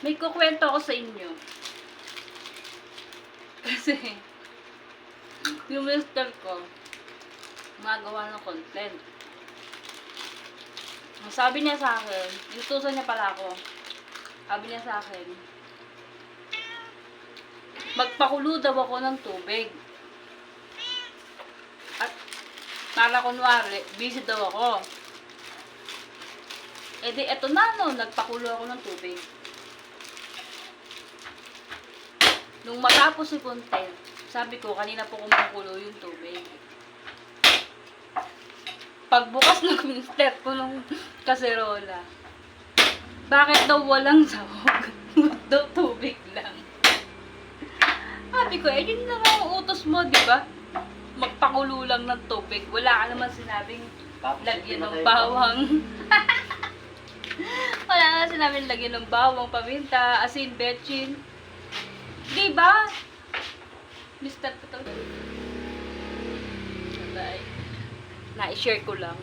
May kukwento ako sa inyo. Kasi, yung mister ko, gumagawa ng content. Ang sabi niya sa akin, inutusan niya pala ako. Sabi niya sa akin, magpakulo daw ako ng tubig. At, para kunwari, busy daw ako. E di, eto na no, nagpakulo ako ng tubig. Nung matapos si content, sabi ko, kanina po kumukulo yung tubig. Pagbukas ng mister ko ng kaserola, bakit daw walang sahog? Daw tubig lang. Sabi ko, yun na nga ang utos mo, di ba? Magpakulo lang ng tubig. Wala ka naman sinabing lagyan ng bawang. Wala ka sinabing lagyan ng bawang, paminta, asin, betchin. Di ba? Mister ko to. Bye. Na-share ko lang.